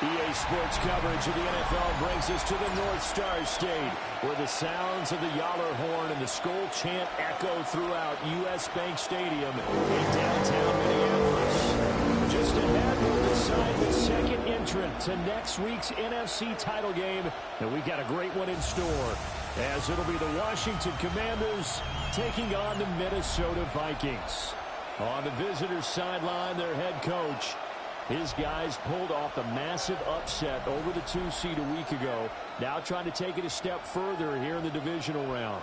EA Sports coverage of the NFL brings us to the North Star State, where the sounds of the Yaller horn and the Skol chant echo throughout U.S. Bank Stadium in downtown Minneapolis. Just ahead, we'll decide the second entrant to next week's NFC title game, and we've got a great one in store, as it'll be the Washington Commanders taking on the Minnesota Vikings. On the visitors' sideline, their head coach. His guys pulled off the massive upset over the 2 seed a week ago. Now trying to take it a step further here in the divisional round.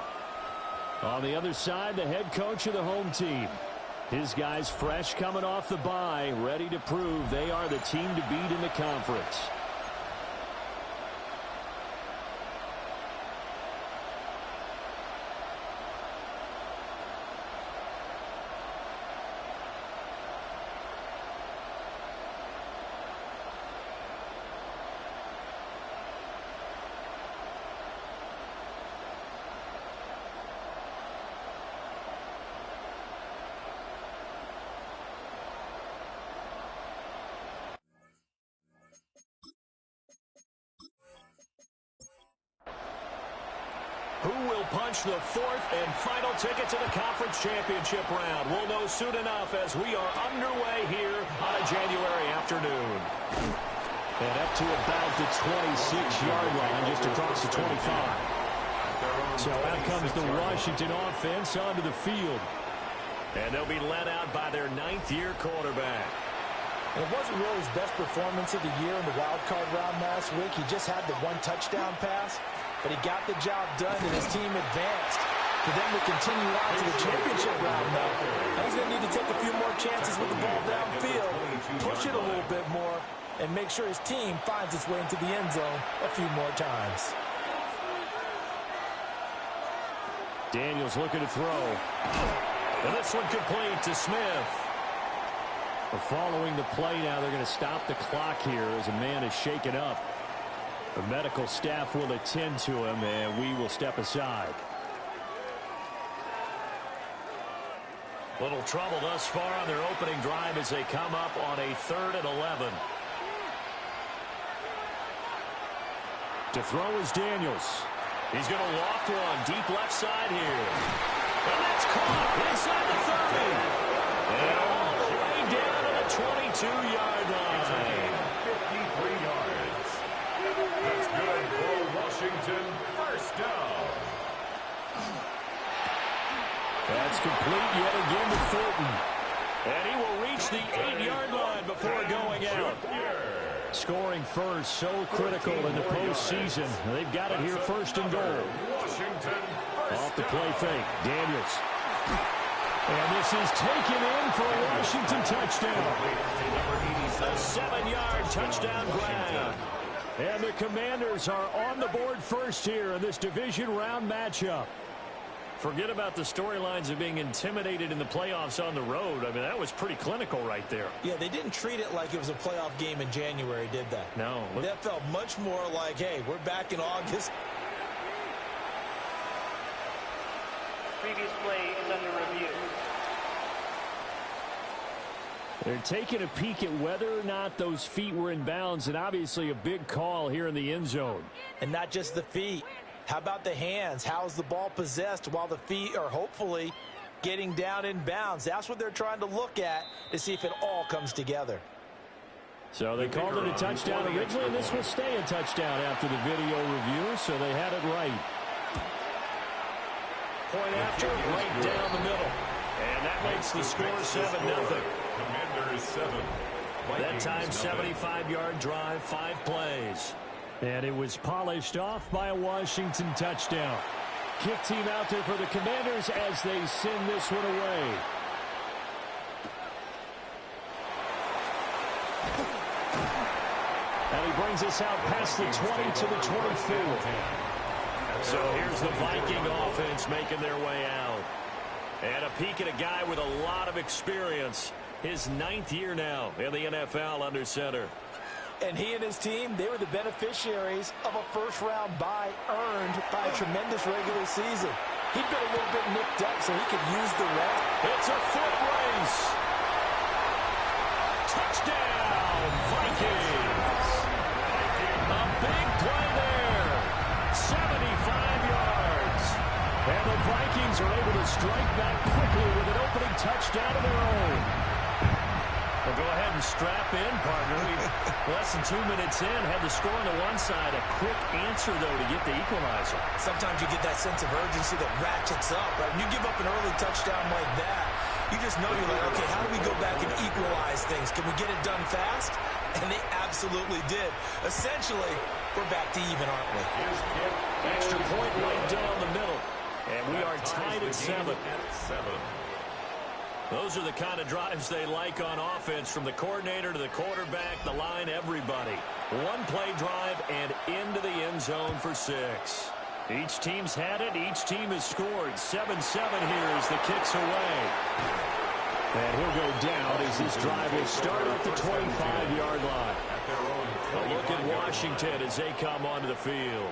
On the other side, the head coach of the home team. His guys fresh coming off the bye, ready to prove they are the team to beat in the conference. Who will punch the fourth and final ticket to the conference championship round? We'll know soon enough as we are underway here on a January afternoon. And up to about the 26-yard line, just across the 25. So out comes the Washington offense onto the field. And they'll be led out by their 9th-year quarterback. And it wasn't really his best performance of the year in the wild card round last week. He just had the one touchdown pass. But he got the job done and his team advanced. For them to continue on to the championship round now, he's going to need to take a few more chances with the ball downfield, push it a little bit more, and make sure his team finds its way into the end zone a few more times. Daniels looking to throw. And this one complete to Smith. Following the play now, they're going to stop the clock here as a man is shaken up. The medical staff will attend to him, and we will step aside. Little trouble thus far on their opening drive as they come up on a 3rd and 11. To throw is Daniels. He's going to loft one deep left side here. And that's caught inside the 30. And all the way down to the 22-yard line. 53 yards. That's good for Washington. First down. That's complete yet again to Thornton. And he will reach the 8-yard line before going out. Scoring first, so critical in the postseason. They've got it here, 1st and goal. Washington. Off the play fake, Daniels. And this is taken in for a Washington touchdown. A 7-yard touchdown grab. And the Commanders are on the board first here in this division round matchup. Forget about the storylines of being intimidated in the playoffs on the road. I mean, that was pretty clinical right there. Yeah, they didn't treat it like it was a playoff game in January, did they? No. That felt much more like, hey, we're back in August. Previous play is under review. They're taking a peek at whether or not those feet were in bounds, and obviously a big call here in the end zone. And not just the feet. How about the hands? How's the ball possessed while the feet are hopefully getting down in bounds? That's what they're trying to look at to see if it all comes together. So they called it a touchdown originally, and this will stay a touchdown after the video review, so they had it right. Point after, right down the middle. And that makes the score 7-0. Commanders 7. That time, 75-yard drive, 5 plays. And it was polished off by a Washington touchdown. Kick team out there for the Commanders as they send this one away. And he brings us out past the 20 to the 24. So here's the Viking offense making their way out. And a peek at a guy with a lot of experience. His 9th year now in the NFL under center. And he and his team, they were the beneficiaries of a first-round bye earned by a tremendous regular season. He'd been a little bit nicked up, so he could use the rest. It's a foot race. Touchdown, Vikings. back quickly with an opening touchdown of their own. Well, go ahead and strap in, partner. Less than 2 minutes in, had the score on the one side. A quick answer, though, to get the equalizer. Sometimes you get that sense of urgency that ratchets up, right? When you give up an early touchdown like that, you just know you're like, okay, how do we go back and equalize things? Can we get it done fast? And they absolutely did. Essentially, we're back to even, aren't we? Extra point right down the middle. And we are tied at 7. Those are the kind of drives they like on offense, from the coordinator to the quarterback, the line, everybody. One play drive and into the end zone for 6. Each team's had it. Each team has scored. 7-7 here as the kick's away. And he'll go down as this drive will start at the 25-yard line. A look at Washington as they come onto the field.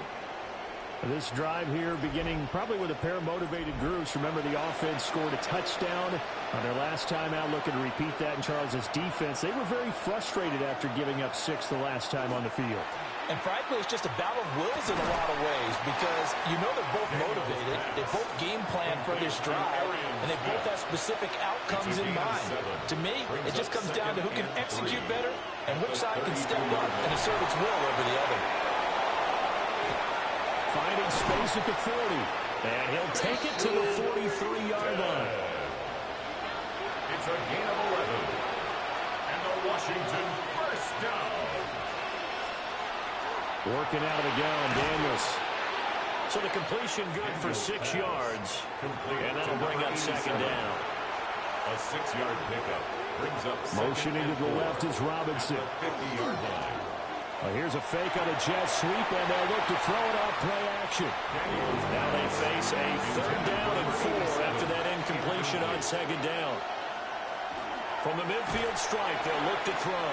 This drive here beginning probably with a pair of motivated groups. Remember, the offense scored a touchdown on their last time out. Looking to repeat that in Charles's defense. They were very frustrated after giving up 6 the last time on the field. And frankly, it's just a battle of wills in a lot of ways, because you know they're both motivated. They both game plan for this drive, and they both have specific outcomes in mind. To me, it just comes down to who can execute better and which side can step up and assert its will over the other. Finding space at the 40. And he'll take it to the 43-yard line. It's a gain of 11. And the Washington first down. Working out of the gun, Daniels. So the completion good for 6 yards. And that'll bring up second down. A 6-yard pickup brings up motioning to the left is Robinson. 50-yard line. Well, here's a fake on a jet sweep, and they'll look to throw it off play action. Now they face a 3rd down and 4 after that incompletion on second down. From the midfield stripe, they'll look to throw.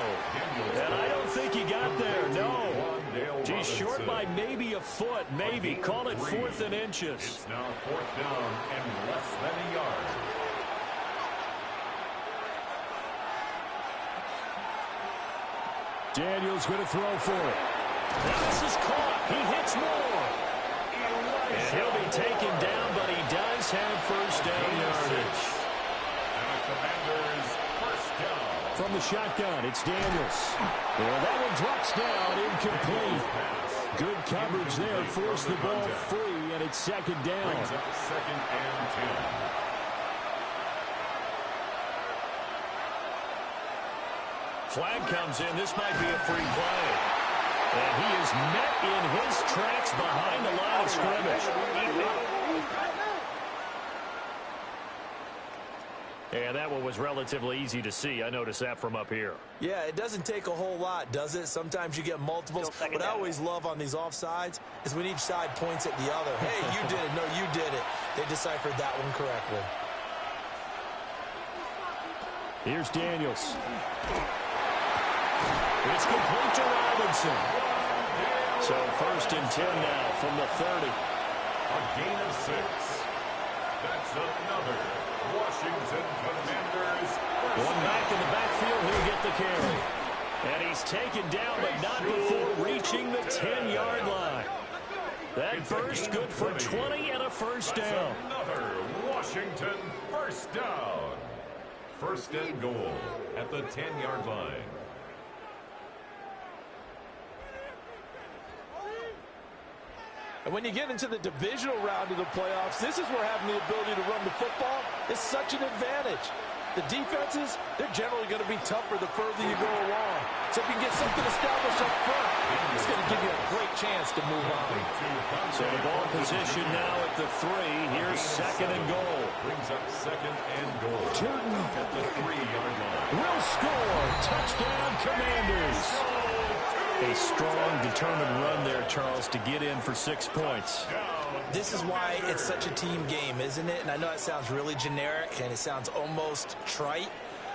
And I don't think he got there, no. He's short by maybe a foot, maybe. Call it 4th and inches. It's now 4th down and less than a yard. Daniels going to throw for it. Now this is caught. He hits more. And he'll be taken down, but he does have first down yardage. And the Commanders first down. From the shotgun, it's Daniels. And that one drops down, incomplete. Good coverage there, forced the ball free, and it's second down. Brings up 2nd and 10. Flag comes in. This might be a free play. And he is met in his tracks behind the line of scrimmage. And that one was relatively easy to see. I noticed that from up here. Yeah, it doesn't take a whole lot, does it? Sometimes you get multiples. What I always love on these offsides is when each side points at the other. Hey, you did it. No, you did it. They deciphered that one correctly. Here's Daniels. It's complete to Robinson. So 1st and 10 now from the 30. A gain of 6. That's another Washington Commanders. One back in the backfield, he'll get the carry. And he's taken down, but not before reaching the 10-yard line. That first good for 20 and a first down. Another Washington first down. 1st and goal at the 10-yard line. And when you get into the divisional round of the playoffs, this is where having the ability to run the football is such an advantage. The defenses, they're generally going to be tougher the further you go along. So if you can get something established up front, it's going to give you a great chance to move on. So the ball position now at the 3. Here's 2nd and goal. Brings up 2nd and goal. Turton at the 3-yard line. Will score. Touchdown, Commanders. A strong, determined run there, Charles, to get in for 6 points. This is why it's such a team game, isn't it? And I know it sounds really generic and it sounds almost trite,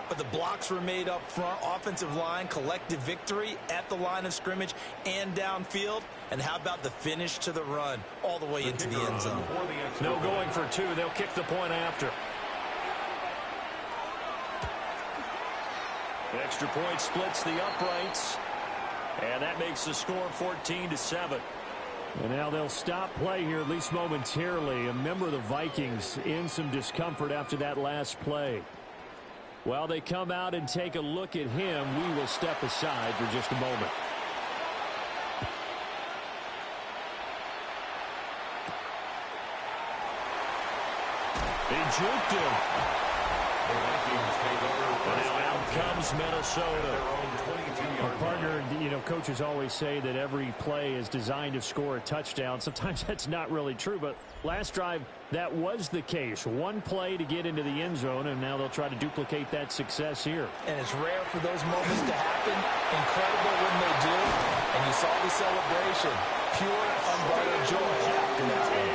but the blocks were made up front, offensive line, collective victory at the line of scrimmage and downfield. And how about the finish to the run all the way into the end zone? No going for 2. They'll kick the point after. The extra point splits the uprights. And that makes the score 14-7. And now they'll stop play here, at least momentarily. A member of the Vikings in some discomfort after that last play. While they come out and take a look at him, we will step aside for just a moment. He juked him. The Vikings take over. And now out comes Minnesota. Our 22-yard partner, coaches always say that every play is designed to score a touchdown. Sometimes that's not really true, but last drive, that was the case. One play to get into the end zone, and now they'll try to duplicate that success here. And it's rare for those moments to happen. Incredible when they do. And you saw the celebration. Pure, unbridled joy after that one.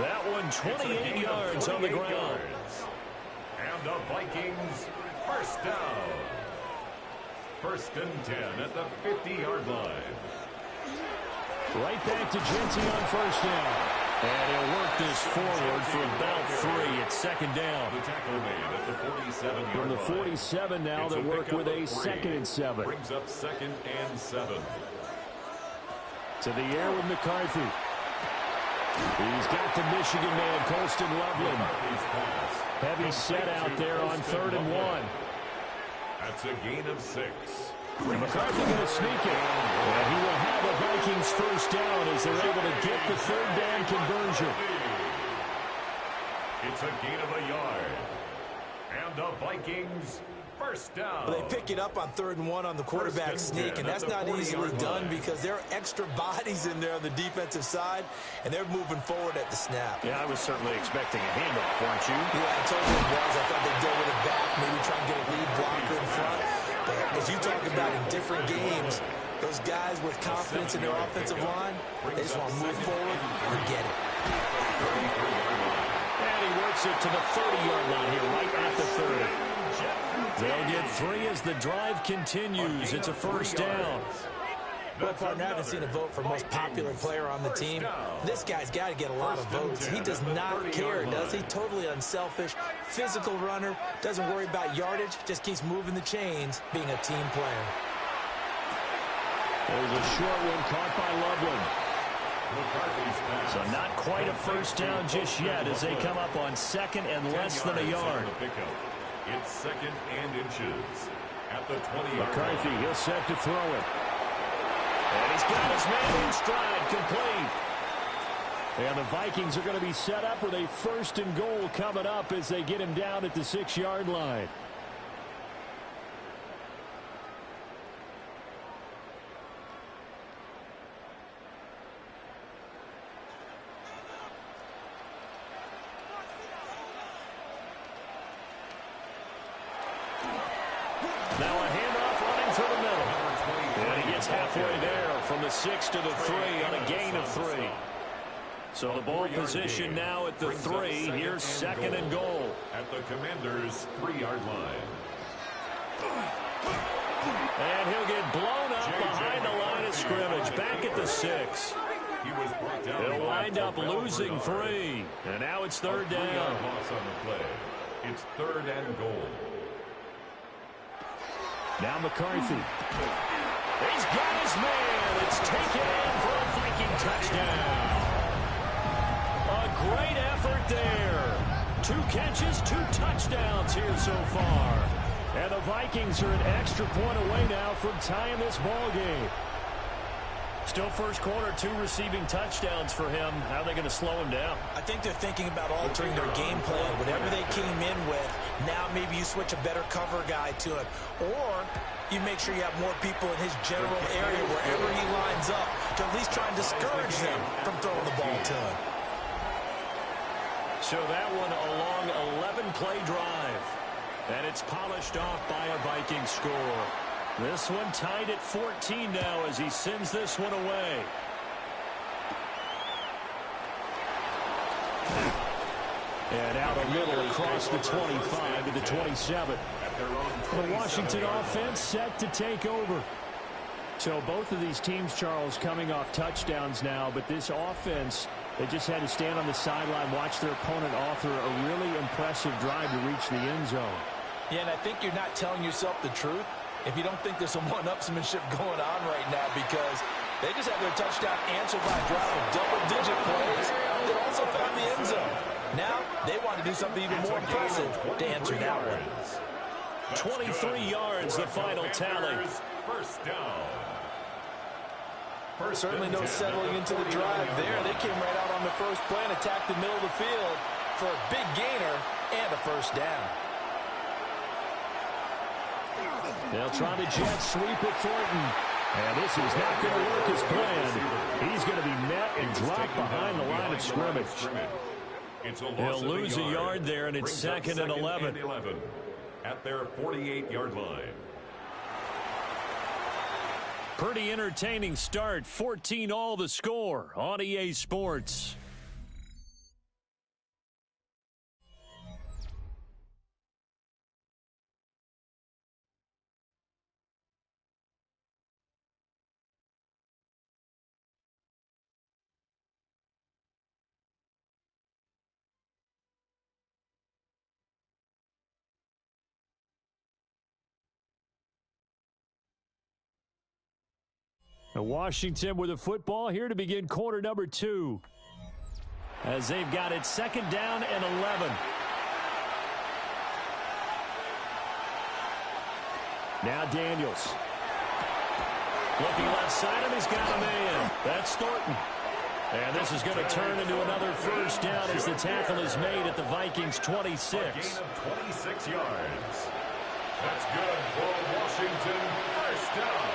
That one, 28 yards on the ground. And the Vikings, first down. First and 10 at the 50-yard line. Right back to Genty on first down. And he'll work this forward for about 3 at second down. The tackle made at the 47-yard line. From the 47 now, they work with a 2nd and 7. Brings up 2nd and 7. To the air with McCarthy. He's got the Michigan man, Colston Loveland. Heavy set out there on 3rd and 1. That's a gain of 6. McCarthy going to sneak it. And he will have a Vikings first down as they're able to get the 3rd down conversion. It's a gain of a yard. And the Vikings first down. They pick it up on 3rd and 1 on the quarterback sneak, and that's not easily done because there are extra bodies in there on the defensive side, and they're moving forward at the snap. Yeah, I was certainly expecting a handoff, weren't you? Yeah, I told you it was. I thought they'd go with it back, maybe try and get a lead blocker in front. But as you talk about in different games, those guys with confidence in their offensive line, they just want to move forward and get it. And he works it to the 30-yard line here, right at the 30. They'll get 3 as the drive continues. It's a first down. Well, partner, I haven't seen a vote for most popular player on the team. This guy's got to get a lot of votes. He does not care, does he? Totally unselfish, physical runner, doesn't worry about yardage, just keeps moving the chains, being a team player. There's a short one caught by Loveland. So not quite a first down just yet as they come up on 2nd and less than a yard. It's 2nd and inches at the 20-yard McCarthy, line. he'll set to throw it. And he's got his man in stride, complete. And the Vikings are going to be set up with a 1st and goal coming up as they get him down at the 6-yard line. Now a handoff running through the middle. And he gets halfway there from the 6 to the 3 on a gain of 3. So the ball position now at the 3. Here's 2nd and goal. At the Commanders' 3-yard line. And he'll get blown up behind the line of scrimmage. Back at the 6. He was brought down. He'll wind up losing 3. And now it's 3rd down. Loss on the play. It's 3rd and goal. Now McCarthy. He's got his man. It's taken in for a Viking touchdown. A great effort there. 2 catches, 2 touchdowns here so far. And the Vikings are an extra point away now from tying this ball game. Still first quarter, 2 receiving touchdowns for him. How are they going to slow him down? I think they're thinking about altering their game plan. Whatever they came in with, now maybe you switch a better cover guy to it. Or you make sure you have more people in his general area wherever he lines up to at least try and discourage them from throwing the ball to him. So that one a long 11-play drive. And it's polished off by a Viking score. This one tied at 14 now as he sends this one away. And out a middle across the 25 to the 27. The Washington offense set to take over. So both of these teams, Charles, coming off touchdowns now, but this offense, they just had to stand on the sideline, watch their opponent author a really impressive drive to reach the end zone. Yeah, and I think you're not telling yourself the truth if you don't think there's some one-upsmanship going on right now, because They just had their touchdown answered by a drive of double-digit plays that also found the end zone. Now, they want to do something even more impressive to answer that one. 23 yards, the final tally. First down. Certainly no settling into the drive there. They came right out on the first play and attacked the middle of the field for a big gainer and a first down. They'll try the jet sweep at Thornton. And this is not going to work as planned. He's going to be met and dropped behind the line of scrimmage. He'll lose a yard there, and it's second and 11. At their 48-yard line. Pretty entertaining start. 14-all the score on EA Sports. Washington with a football here to begin quarter number 2. As they've got it second down and 11. Now Daniels. Looking left side of him, he's got a man. That's Thornton. And this is going to turn into another first down as the tackle is made at the Vikings 26. A gain of 26 yards. That's good for Washington. First down.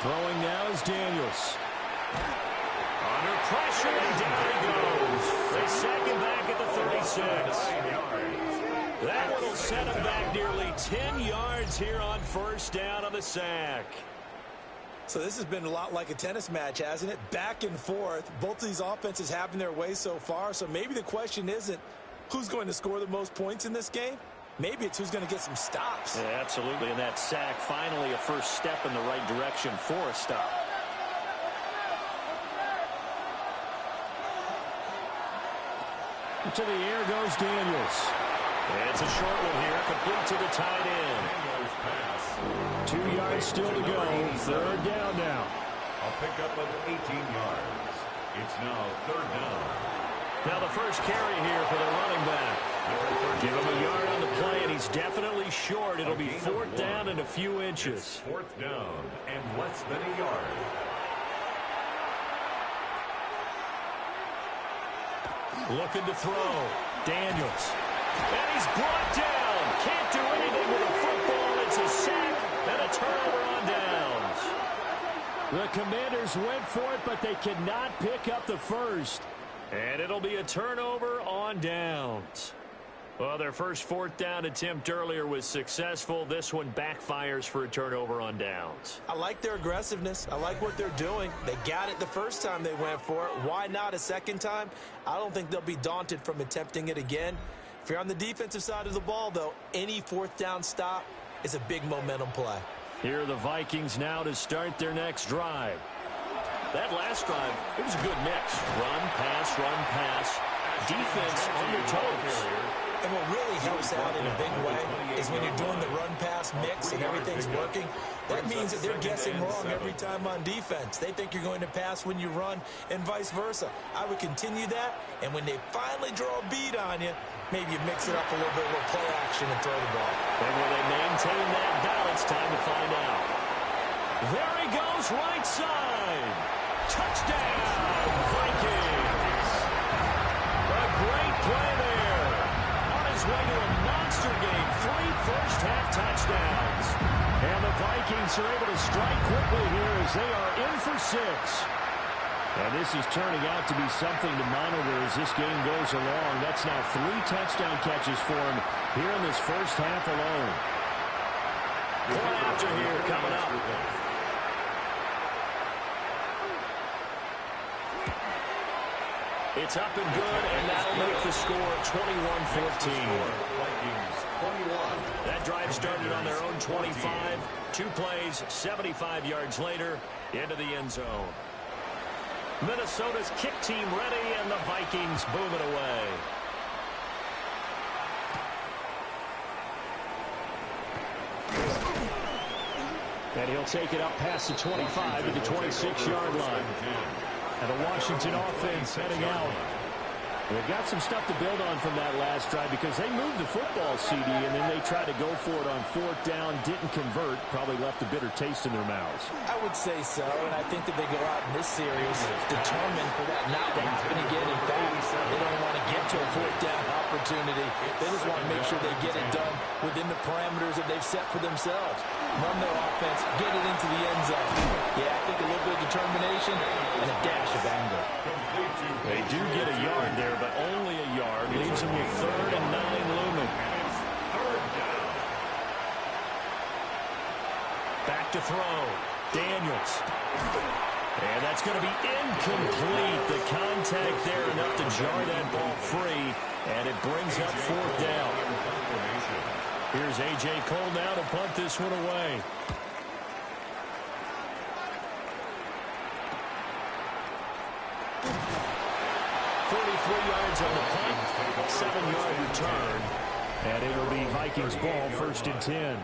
Throwing now is Daniels. Under pressure, and down he goes. They sack him back at the 36. That one will set him back nearly 10 yards here on first down on the sack. So this has been a lot like a tennis match, hasn't it? Back and forth. Both of these offenses having their way so far. So maybe the question isn't who's going to score the most points in this game. Maybe it's who's going to get some stops. Yeah, absolutely. And that sack, finally a first step in the right direction for a stop. To the air goes Daniels. It's a short one here, complete to the tight end. 2 yards still to go. Third down now. A pickup of 18 yards. It's now third down. Now the first carry here for the running back. Give him a yard on the play, and he's definitely short. It'll be fourth down and a few inches. It's fourth down and less than a yard. Looking to throw. Daniels. And he's brought down. Can't do anything with a football. It's a sack and a turnover on downs. The Commanders went for it, but they could not pick up the first. And it'll be a turnover on downs. Well, their first fourth down attempt earlier was successful. This one backfires for a turnover on downs. I like their aggressiveness. I like what they're doing. They got it the first time they went for it. Why not a second time? I don't think they'll be daunted from attempting it again. If you're on the defensive side of the ball, though, any fourth down stop is a big momentum play. Here are the Vikings now to start their next drive. That last drive, it was a good mix. Run, pass, defense on their toes. And what really helps out in a big way is when you're doing the run-pass mix and everything's working, that means that they're guessing wrong every time on defense. They think you're going to pass when you run and vice versa. I would continue that, and when they finally draw a bead on you, maybe you mix it up a little bit with play action and throw the ball. And will they maintain that balance? Time to find out. There he goes, right side. Touchdown, Vikings. A great play there. On his way to a monster game, 3 first-half touchdowns. And the Vikings are able to strike quickly here as they are in for 6. And this is turning out to be something to monitor as this game goes along. That's now 3 touchdown catches for him here in this first half alone. One after here coming up. It's up and good, and that'll make the score 21-14. That drive started on their own 25. 2 plays, 75 yards later, into the end zone. Minnesota's kick team ready, and the Vikings boom it away. And he'll take it up past the 25 to the 26-yard line. And the Washington offense heading out. They've got some stuff to build on from that last drive because they moved the football, CD, and then they tried to go for it on 4th down, didn't convert, probably left a bitter taste in their mouths. I would say so, and I think that they go out in this series determined for that not to happen again. In fact, they don't want to get to a 4th down opportunity. They just want to make sure they get it done within the parameters that they've set for themselves. Run their offense, get it into the end zone. Yeah, I think a little bit of determination and a dash of anger. They do get a yard there, but only a yard. Leaves them with 3rd and 9 looming. Back to throw. Daniels. And that's going to be incomplete. The contact there enough to jar that ball free, and it brings up 4th down. Here's A.J. Cole now to punt this one away. Yards on the punt, 7-yard return, and it will be Vikings ball, 1st and 10.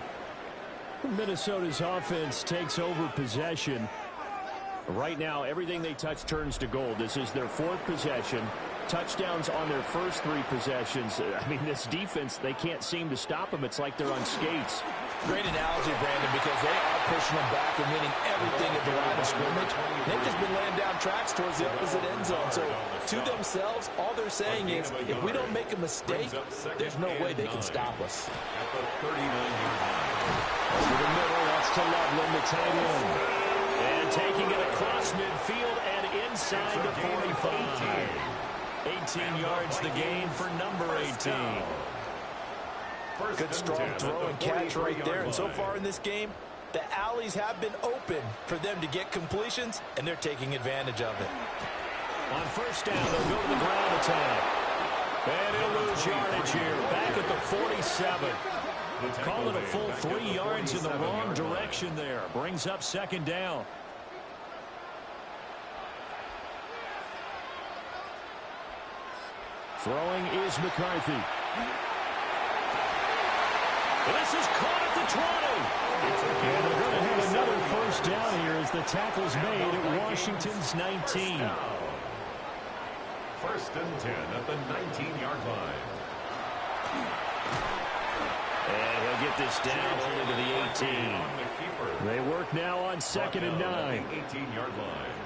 Minnesota's offense takes over possession. Right now, everything they touch turns to gold. This is their 4th possession. Touchdowns on their first 3 possessions. I mean, this defense, they can't seem to stop them. It's like they're on skates. Great analogy, Brandon, because they are pushing them back and winning everything at the line of scrimmage. They've just been laying down tracks towards the opposite end zone. So, to themselves, all they're saying is, if we don't make a mistake, there's no way they can stop us. At the 39-yard line. Over the middle, that's to Loveland, the tight end. And taking it across midfield and inside the 45. 18 yards the gain for number 18. Good strong throw and catch right there. And so far in this game, the alleys have been open for them to get completions, and they're taking advantage of it. On 1st down, they'll go to the ground attack. And he'll lose yardage here. Back at the 47. Call it a full 3 yards in the wrong direction there. Brings up 2nd down. Throwing is McCarthy. This is caught at the 20. And they're going to have another 1st down here as the tackle's made at Washington's 19. 1st and 10 at the 19-yard line. And he'll get this down only to the 18. They work now on 2nd and 9. 18-yard line.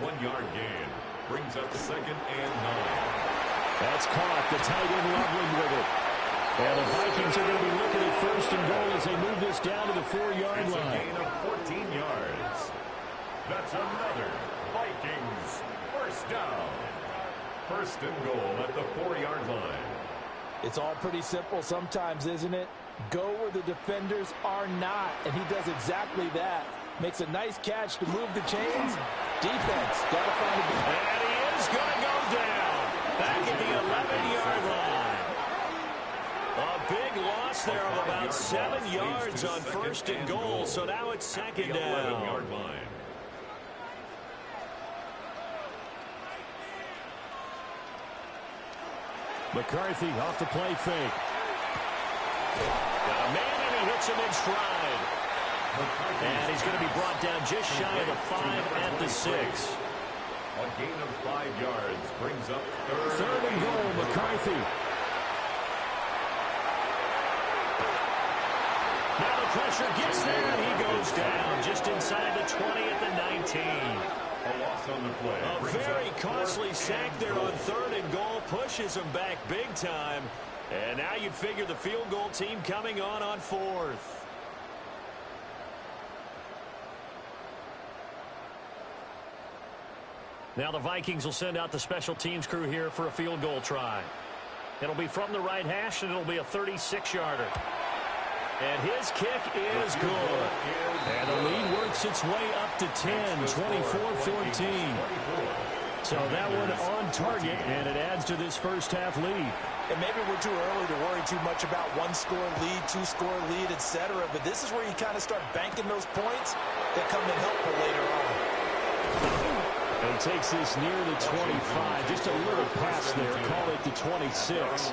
1-yard gain. Brings up 2nd and 9. That's caught. The tight end Loveland with it. And the Vikings are going to be looking at 1st and goal as they move this down to the 4-yard line. A gain of 14 yards. That's another Vikings 1st down. 1st and goal at the 4-yard line. It's all pretty simple sometimes, isn't it? Go where the defenders are not, and he does exactly that. Makes a nice catch to move the chains. Defense, got to find a big. And he is going to go down. Back at the 11-yard line. A big loss there of about 7 yards on 1st and goal, so now it's 2nd down. 11-yard line. McCarthy off the play fake. Got a man and he hits him in stride. And he's going to be brought down just shy of the 5 at the 6. A gain of 5 yards brings up 3rd and goal, McCarthy. Now the pressure gets there and he goes down just inside the 20 at the 19. A loss on the play. A very costly sack there on 3rd and goal. Pushes him back big time. And now you'd figure the field goal team coming on 4th. Now the Vikings will send out the special teams crew here for a field goal try. It'll be from the right hash, and it'll be a 36-yarder. And his kick is good. And the lead works its way up to 10, 24-14. So that one on target, and it adds to this first half lead. And maybe we're too early to worry too much about 1-score lead, 2-score lead, etc. But this is where you kind of start banking those points that come in helpful later on. And he takes this near the 25. Just a little pass there. Call it the 26.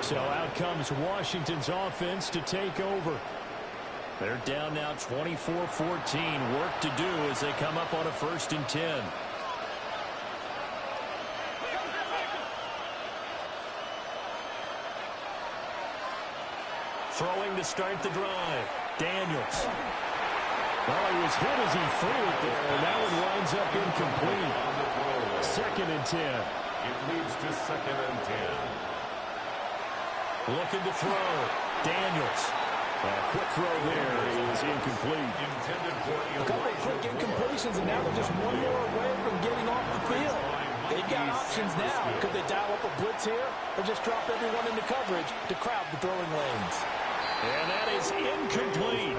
So out comes Washington's offense to take over. They're down now 24-14. Work to do as they come up on a 1st and 10. Throwing to start the drive. Daniels. Well, he was hit as he threw it there, and that one winds up incomplete. 2nd and 10. It leads to 2nd and 10. Looking to throw. Daniels. A quick throw there is incomplete. Intended for a couple of quick incompletions, and now they're just one more away from getting off the field. They've got options now. Could they dial up a blitz here or just drop everyone into coverage to crowd the throwing lanes? And that is incomplete.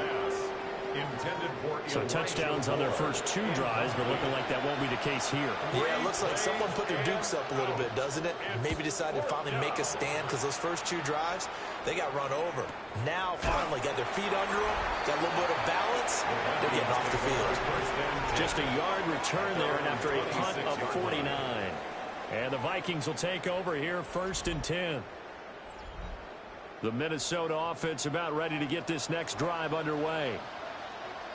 Intended for so touchdowns on their first 2 drives, but looking like that won't be the case here. Yeah, it looks like someone put their dukes up a little bit, doesn't it? Maybe decided to finally make a stand because those first 2 drives, they got run over. Now, finally, got their feet under them, got a little bit of balance. They're getting off the field. Just a yard return there, and after a punt of 49. And the Vikings will take over here, 1st and 10. The Minnesota offense about ready to get this next drive underway.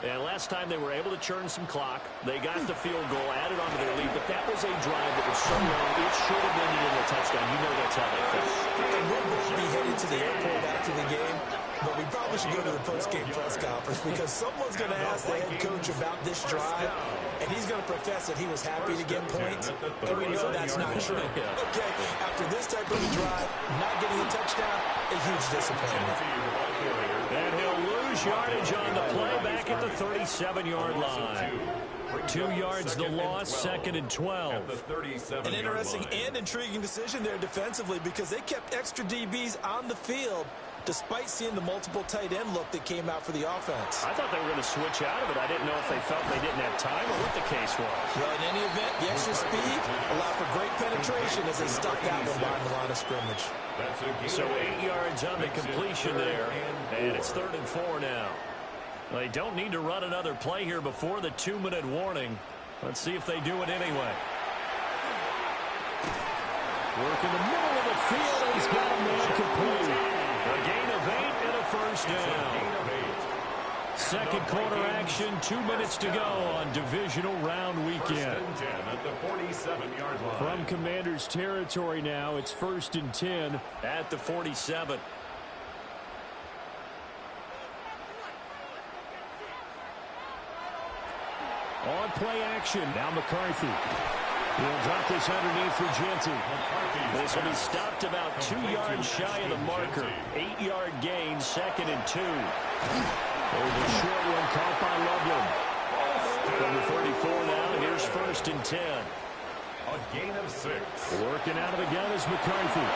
And last time they were able to churn some clock. They got the field goal, added on to their lead, but that was a drive that was so long, it should have ended in a touchdown. You know that's how they felt. And we'll be headed to the airport after the game, but we probably should go to the post-game press conference because someone's going to ask the head coach about this drive, and he's going to profess that he was happy to get points, and we know that's not true. Okay, after this type of a drive, not getting a touchdown, a huge disappointment. And he'll lose yardage on the play back at the 37-yard line. 2 yards the loss, 2nd and 12. An interesting and intriguing decision there defensively because they kept extra DBs on the field despite seeing the multiple tight end look that came out for the offense. I thought they were going to switch out of it. I didn't know if they felt they didn't have time or what the case was. Well, in any event, the extra speed allowed for great penetration as they stuffed that one behind the line of scrimmage. So 8 yards on the completion there, and it's 3rd and 4 now. They don't need to run another play here before the 2-minute warning. Let's see if they do it anyway. Work in the middle of the field, and he's got a man complete. A gain of 8 and a 1st down. 2nd quarter action, 2 minutes to go on Divisional Round weekend. At the 47-yard line. From Commander's territory now, it's 1st and 10 at the 47. On play action, now McCarthy. He'll drop this underneath for Genty. This will be stopped about 2 yards shy of the marker. 8-yard gain, 2nd and 2. There's a short one caught by Loveland. From the 34 now, here's 1st and 10. A gain of 6. Working out of the gun is McCarthy.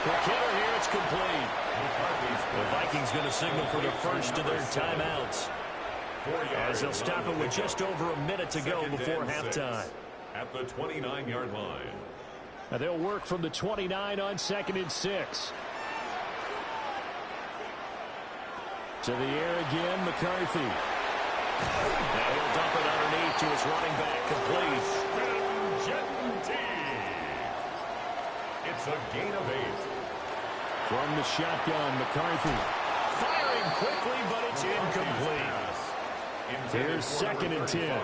For Killer here, it's complete. The Vikings going to signal for the first of their timeouts, as they'll stop it with just over a minute to go before halftime. At the 29-yard line. Now they'll work from the 29 on 2nd and 6. To the air again, McCarthy. Now he'll dump it underneath to his running back, complete. It's a gain of 8. From the shotgun, McCarthy. Firing quickly, but it's incomplete. Here's 2nd and 10.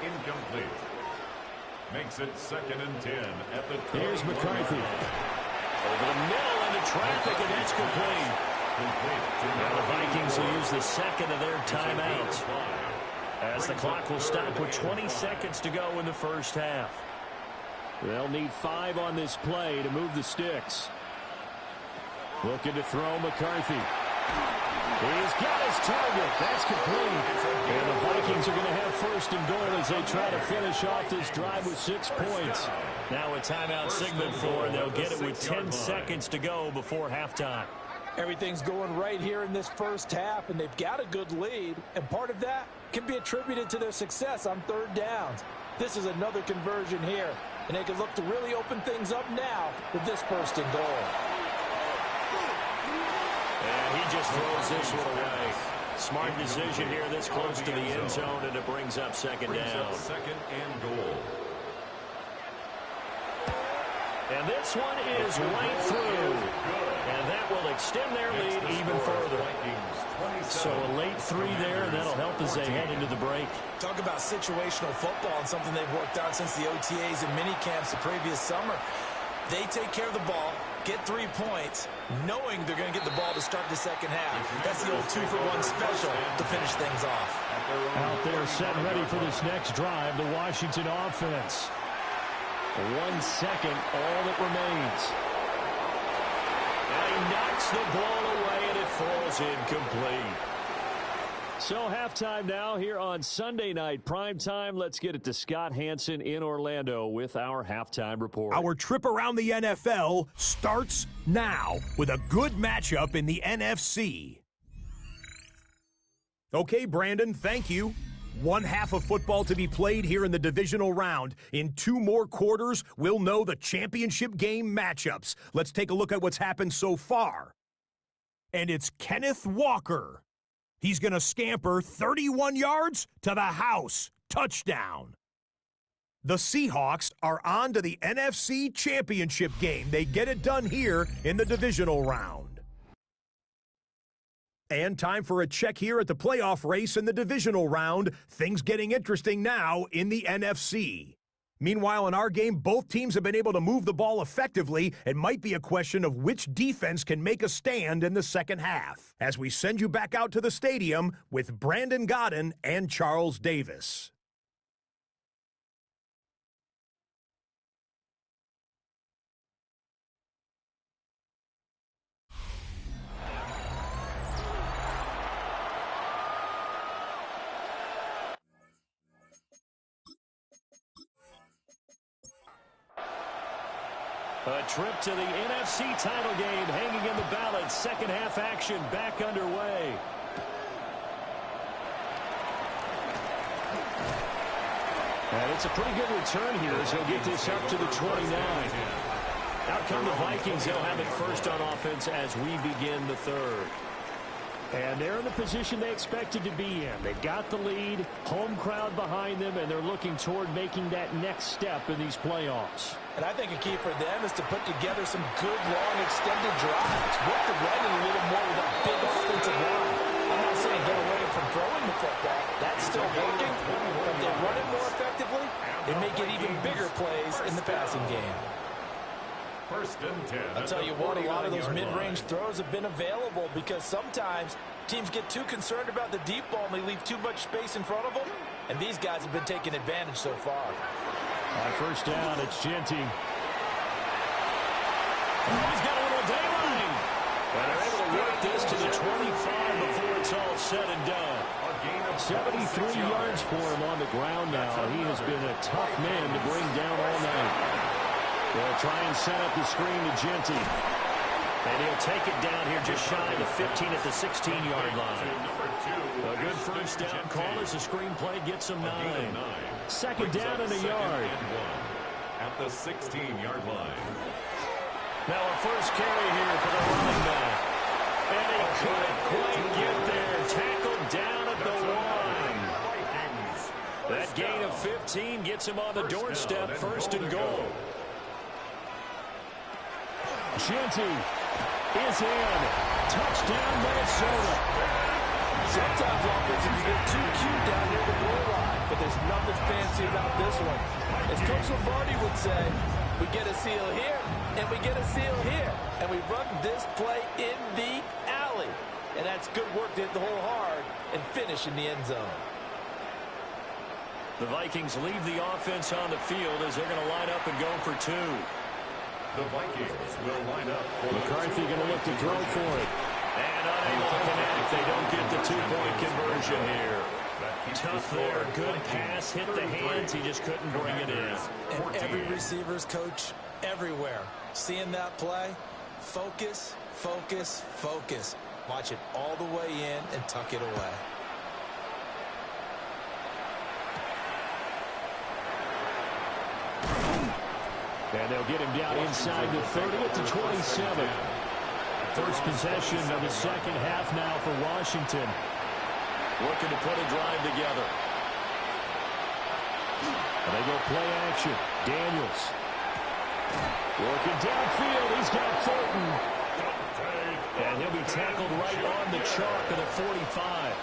Incomplete. Makes it 2nd and 10 at the 20. Here's McCarthy. Over the middle into traffic, and it's complete. Now the Vikings will use the 2nd of their timeouts, as the clock will stop with 20 seconds to go in the first half. They'll need 5 on this play to move the sticks. Looking to throw McCarthy. He's got his target. That's complete. And the Vikings are going to have 1st and goal as they try to finish off this drive with 6 points. Now a timeout signal for, and they'll get it with 10 seconds to go before halftime. Everything's going right here in this first half, and they've got a good lead, and part of that can be attributed to their success on 3rd downs. This is another conversion here, and they can look to really open things up now with this 1st and goal. And he just throws this one away. Smart decision here this close to the end zone, and it brings up 2nd down. 2nd and goal. And this one is right through. And that will extend their lead even further. So a late 3 there, and that'll help as they head into the break. Talk about situational football and something they've worked out since the OTAs and mini camps the previous summer. They take care of the ball, get 3 points, knowing they're going to get the ball to start the second half. That's the old 2-for-1 special to finish things off. Out there set ready for this next drive, the Washington offense. 1 second, all that remains. And he knocks the ball away, and it falls incomplete. So halftime now here on Sunday night primetime. Let's get it to Scott Hansen in Orlando with our halftime report. Our trip around the NFL starts now with a good matchup in the NFC. Okay, Brandon, thank you. 1 half of football to be played here in the divisional round. In 2 more quarters, we'll know the championship game matchups. Let's take a look at what's happened so far. And it's Kenneth Walker. He's going to scamper 31 yards to the house. Touchdown. The Seahawks are on to the NFC Championship game. They get it done here in the divisional round. And time for a check here at the playoff race in the divisional round. Things getting interesting now in the NFC. Meanwhile, in our game, both teams have been able to move the ball effectively. It might be a question of which defense can make a stand in the second half. As we send you back out to the stadium with Brandon Godden and Charles Davis. A trip to the NFC title game hanging in the balance. Second half action back underway. And it's a pretty good return here as he'll get this up to the 29. Out come the Vikings. They'll have it first on offense as we begin the third. And they're in the position they expected to be in. They've got the lead, home crowd behind them, and they're looking toward making that next step in these playoffs. And I think a key for them is to put together some good, long, extended drives. Work the running a little more with that big offensive line. I'm not saying get away from throwing the football. That's still working. But if they run it more effectively, they may get even bigger plays in the passing game. First and 10. I'll tell you what, a lot of those mid-range throws have been available because sometimes teams get too concerned about the deep ball and they leave too much space in front of them. And these guys have been taking advantage so far. On first down, it's Genty. Oh, he's got a little daylight. And they're able to work this to the 25 before it's all said and done. 73 yards for him on the ground now. He has been a tough man to bring down all night. They'll try and set up the screen to Genty. And he'll take it down here just shy of the 15 at the 16-yard line. A good first down call as the screen play gets him 9. Second down and a yard. At the 16-yard line. Now a first carry here for the running back. And he couldn't quite get there. Tackled down at the 1. That gain of 15 gets him on the doorstep, first and goal. Genty is in. Touchdown, Minnesota. Sometimes offenses get too cute down near the goal line, but there's nothing fancy about this one. As Coach Lombardi would say, we get a seal here, and we get a seal here, and we run this play in the alley. And that's good work to hit the hole hard and finish in the end zone. The Vikings leave the offense on the field as they're going to line up and go for 2. The Vikings will line up. McCarthy going to look to throw for it. And unable to connect. They don't get the 2-point conversion here. Tough there. Good pass. Hit the hands. He just couldn't bring it in. And every receiver's coach everywhere. Seeing that play, focus, focus, focus. Watch it all the way in and tuck it away. And they'll get him down inside the 30 at the 27. First possession of the second half now for Washington. Looking to put a drive together. And they go play action. Daniels. Working downfield. He's got Thornton. And he'll be tackled right on the chalk of the 45.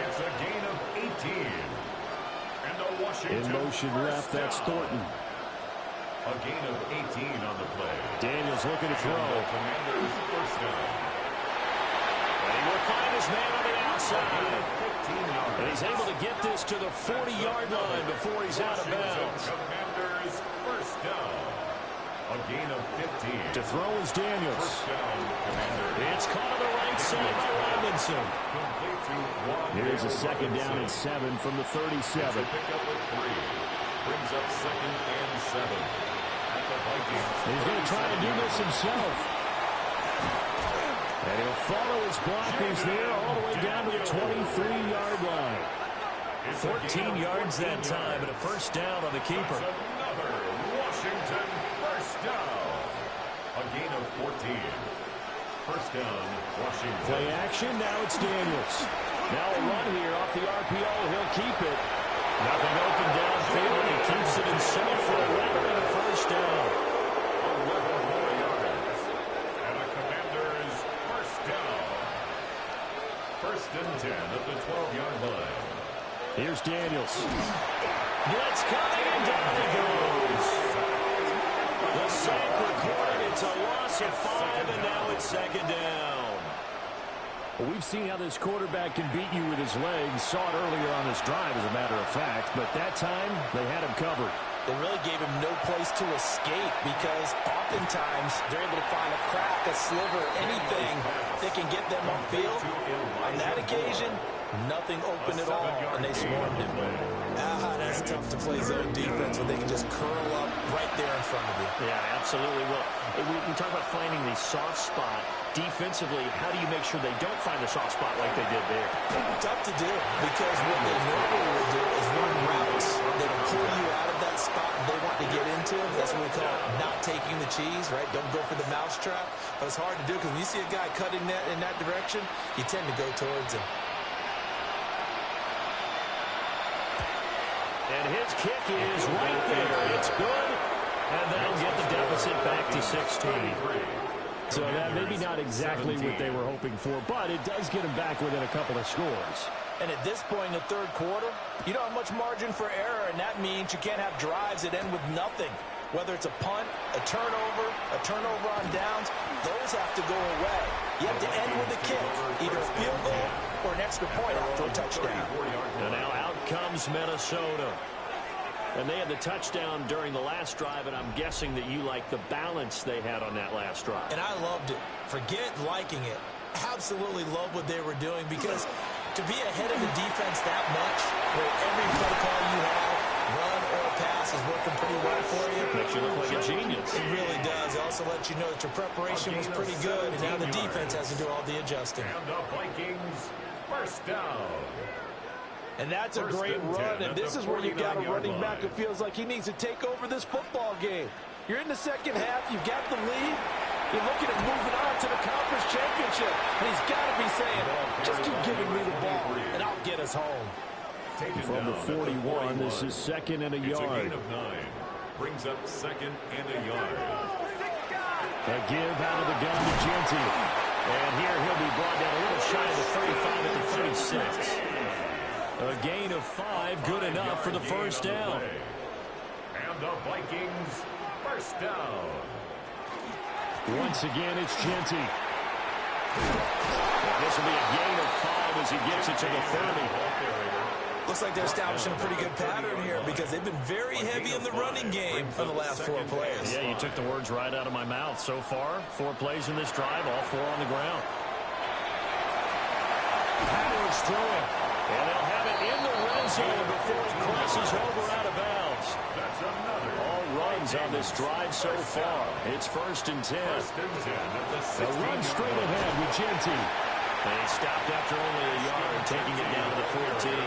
It's a gain of 18. And a Washington In motion left, that's Thornton. A gain of 18 on the play. Daniels looking to throw. Commanders first down. And he will find his man on the outside. And he's able to get this to the 40-yard line before he's out of bounds. Commanders first down. A gain of 15. To throw is Daniels. First down, Commanders. It's caught on the right side by Robinson. Complete to Juan Here's a Dale second down and Robinson. 7 from the 37. It's a pickup of 3. Brings up second and 7. At the Vikings. He's going to try and do this himself. And he'll follow his blockers there all the way down to the 23-yard line. 14 yards that time and a first down on the keeper. Another Washington first down. A gain of 14. First down, Washington. Play action, now it's Daniels. Now a run here off the RPO, he'll keep it. Nothing open downfield, he keeps it himself for 11 and a first down. 11 more yards. And a Commanders first down. First and 10 at the 12-yard line. Here's Daniels. Blitz coming, and down he goes. The sack recorded, it's a loss of 5, and now it's second down. Well, we've seen how this quarterback can beat you with his legs. Saw it earlier on this drive, as a matter of fact. But that time, they had him covered. They really gave him no place to escape because oftentimes they're able to find a crack, a sliver, anything that can get them upfield. On that occasion, nothing open at all, and they swarmed him. That's tough to play zone defense when they can just curl up right there in front of you. Yeah, absolutely. Well, we talk about finding the soft spot. Defensively, how do you make sure they don't find the soft spot like they did there? Tough to do because what they normally would do is run routes. They will pull you out of that spot they want to get into. That's what we call not taking the cheese, right? Don't go for the mousetrap. But it's hard to do because when you see a guy cutting that in that direction, you tend to go towards him. And his kick is right there. It's good. And that'll get the deficit back to 16. So that maybe not exactly what they were hoping for, but it does get them back within a couple of scores. And at this point in the third quarter, you don't have much margin for error, and that means you can't have drives that end with nothing. Whether it's a punt, a turnover on downs, those have to go away. You have to end with a kick, either a field goal or an extra point after a touchdown. And now out comes Minnesota. And they had the touchdown during the last drive, and I'm guessing that you like the balance they had on that last drive. And I loved it. Forget liking it. Absolutely love what they were doing because to be ahead of the defense that much, where every play call you have, run or pass, is working pretty well for you. Makes you look like a genius. It really does. It also lets you know that your preparation was pretty good, and now the defense has to do all the adjusting. And the Vikings first down. And that's a great run, and this is where you've got a running back who feels like he needs to take over this football game. You're in the second half, you've got the lead, you're looking at moving on to the conference championship, and he's got to be saying, just keep giving me the ball, and I'll get us home. From the 41, this is second and a yard. It's a gain of 9. Brings up second and a yard. A give out of the gun to Genty. And here he'll be brought down a little shy of the 35 at the 36. A gain of 5, good enough for the first down. And the Vikings first down. Once again, it's Genty. And this will be a gain of 5 as he gets it to the 30. Looks like they're establishing a pretty good pattern here because they've been very heavy in the running game for the last 4 plays. Yeah, you took the words right out of my mouth. So far, 4 plays in this drive, all 4 on the ground. Powers throwing. And they'll have it in the red zone before he crosses over out of bounds. That's another. All runs on this drive so far. It's first and 10. First and 10 at the 16. A run straight ahead with Genty. And he stopped after only a yard, taking it down to the 14.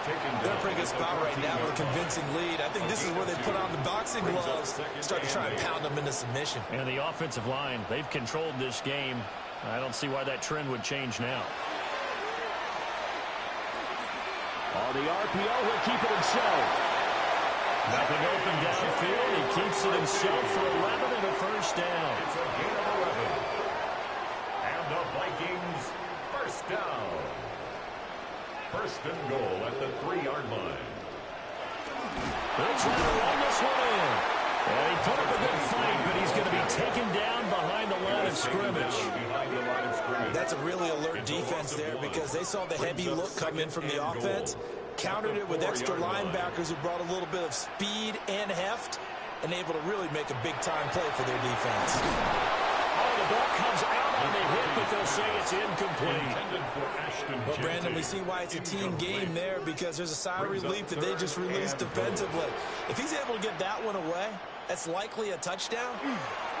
They're in a pretty good spot right now with a convincing lead. I think this is where they put on the boxing gloves, start to try and pound them into submission. And the offensive line, they've controlled this game. I don't see why that trend would change now. On the RPO, he'll keep it himself. Nothing open downfield. He keeps it himself for 11 and a first down. It's a gain of 11. And the Vikings First and goal at the 3-yard line. They'll try to run this one in. And he put up a good fight, but he's going to be taken down behind the line of scrimmage. That's a really alert defense there because they saw the heavy look come in from the offense, countered it with extra linebackers who brought a little bit of speed and heft, and able to really make a big-time play for their defense. Oh, the ball comes out on the hit, but they'll say it's incomplete. Well, Brandon, we see why it's a team game there because there's a sigh of relief that they just released defensively. If he's able to get that one away, that's likely a touchdown,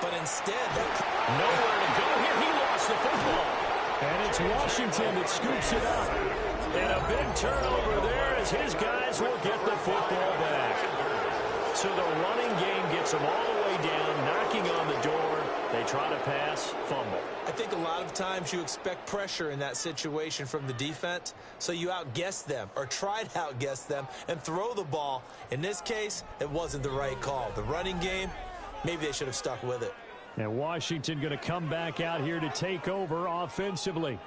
but instead, nowhere to go here. He lost the football. And it's Washington that scoops it up. And a big turnover there as his guys will get the football back. So the running game gets them all the way down, knocking on the door. They try to pass, fumble. I think a lot of times you expect pressure in that situation from the defense, so you outguess them or try to outguess them and throw the ball. In this case, it wasn't the right call. The running game, maybe they should have stuck with it. And Washington going to come back out here to take over offensively.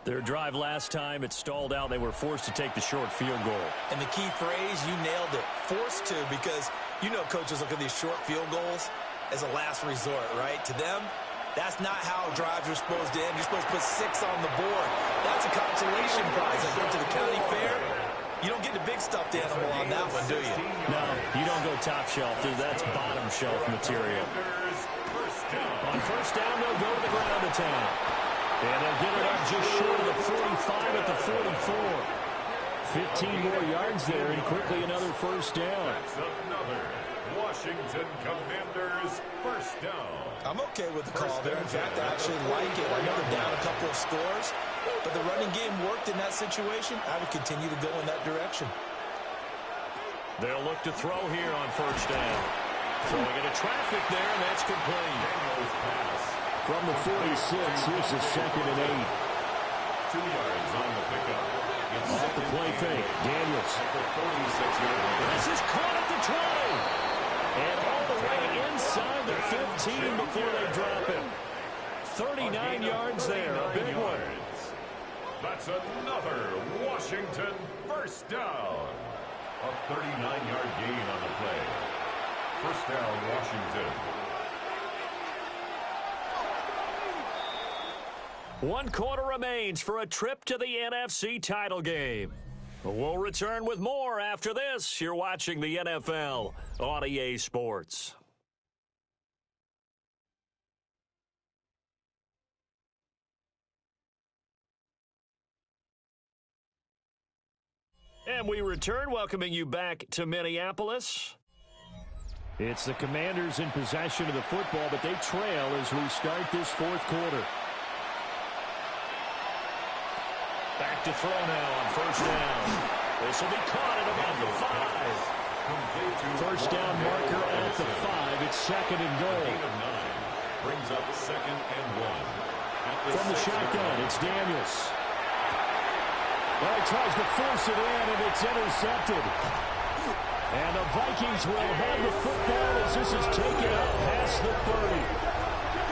Their drive last time, it stalled out. They were forced to take the short field goal. And the key phrase, you nailed it, forced to, because you know coaches look at these short field goals as a last resort, right? To them, that's not how drives are supposed to end. You're supposed to put 6 on the board. That's a consolation prize. I went to the county fair. You don't get the big stuffed animal on that one, do you? No, you don't go top shelf. That's bottom shelf material. On first down, they'll go to the ground attack. And they'll get it up just short of the 45 at the 44. 15 more yards there, and quickly another first down. That's another Washington Commanders first down. I'm okay with the call there. In fact, I actually like it. I know they're down a couple of scores, but the running game worked in that situation. I would continue to go in that direction. They'll look to throw here on first down. Throwing into traffic there, and that's complete. From the 46, here's the 2nd and 8. 2 yards on the pickup. Off the play fake, Daniels. This is caught at the 20. And all the way inside the 15 before they drop it. 39 yards there, a big one. That's another Washington first down. A 39-yard gain on the play. First down, Washington. 1 quarter remains for a trip to the NFC title game. We'll return with more after this. You're watching the NFL on EA Sports. And we return, welcoming you back to Minneapolis. It's the Commanders in possession of the football, but they trail as we start this 4th quarter. Back to throw now on first down. This will be caught at about the 5. First down marker at the 5. It's 2nd and goal. Brings up 2nd and 1. From the shotgun, it's Daniels. Well, he tries to force it in, and it's intercepted. And the Vikings will have the football as this is taken up past the 30.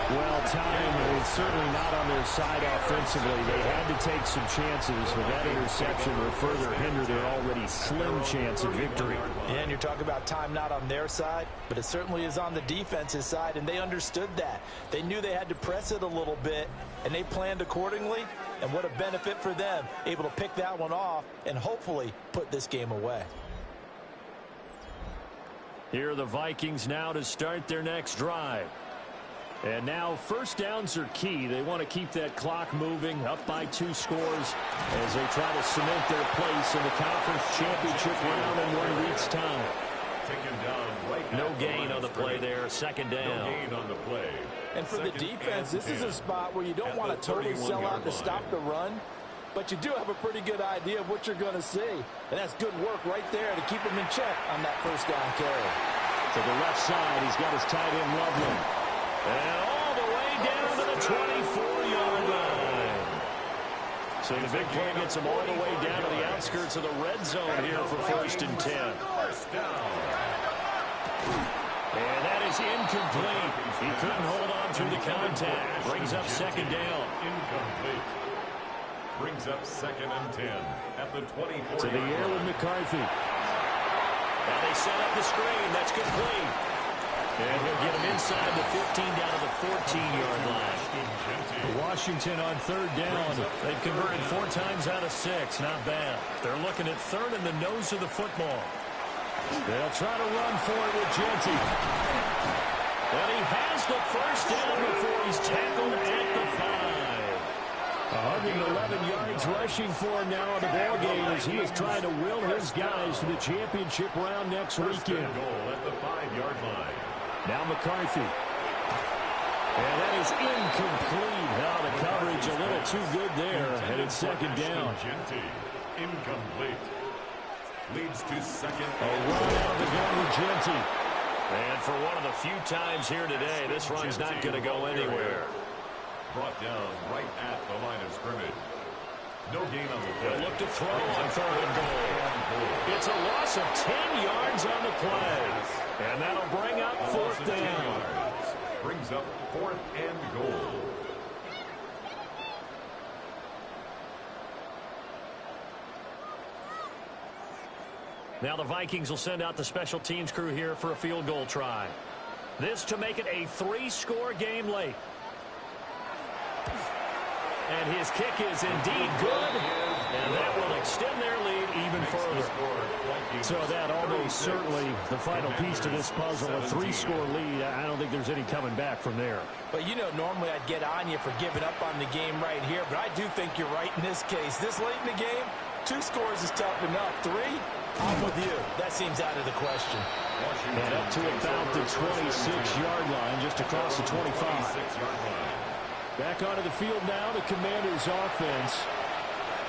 Well, time is certainly not on their side offensively. They had to take some chances, but that interception will further hinder their already slim chance of victory. Yeah, and you're talking about time not on their side, but it certainly is on the defense's side, and they understood that. They knew they had to press it a little bit, and they planned accordingly, and what a benefit for them, able to pick that one off and hopefully put this game away. Here are the Vikings now to start their next drive. And now first downs are key. They want to keep that clock moving, up by 2 scores as they try to cement their place in the conference championship round in 1 week's time. No gain on the play there, 2nd down. No gain on the play. And for the defense, this is a spot where you don't want to totally sell out to stop the run, but you do have a pretty good idea of what you're going to see. And that's good work right there to keep them in check on that first down carry. To the left side, he's got his tight end Loveland. And all the way down to the 24-yard line. So the big play gets him all the way down to the outskirts of the red zone here for 1st and 10. And that is incomplete. He couldn't hold on through the contact. Brings up 2nd down. Incomplete. Brings up 2nd and 10 at the 24. To the air with McCarthy. Now they set up the screen. That's complete. And he'll get him inside the 15 down to the 14-yard line. Washington on 3rd down. They've converted 4 times out of 6. Not bad. They're looking at 3rd in the nose of the football. They'll try to run for it with Genty. And he has the first down before he's tackled at the 5. 111 yards rushing for him now in the ballgame as he is trying to will his guys to the championship round next weekend. Goal at the 5-yard line. Now McCarthy. And that is incomplete. Now the coverage a little too good there. And it's 2nd down. Genty. Incomplete. Leads to 2nd. A run out of the gun with Genty. And for one of the few times here today, this run's not going to go anywhere. Brought down right at the line of scrimmage. No gain on the play. They'll look to throw on 3rd and goal. It's a loss of 10 yards on the play. And that'll bring up 4th down. Brings up 4th and goal. Now the Vikings will send out the special teams crew here for a field goal try. This to make it a 3-score game late. And his kick is indeed good. And that will extend their lead even further. So that almost certainly the final piece to this puzzle, a 3-score lead. I don't think there's any coming back from there. But, you know, normally I'd get on you for giving up on the game right here, but I do think you're right in this case. This late in the game, 2 scores is tough enough. 3, I'm with you. That seems out of the question. And up to about the 26-yard line, just across the 25. Back onto the field now, the Commanders' offense.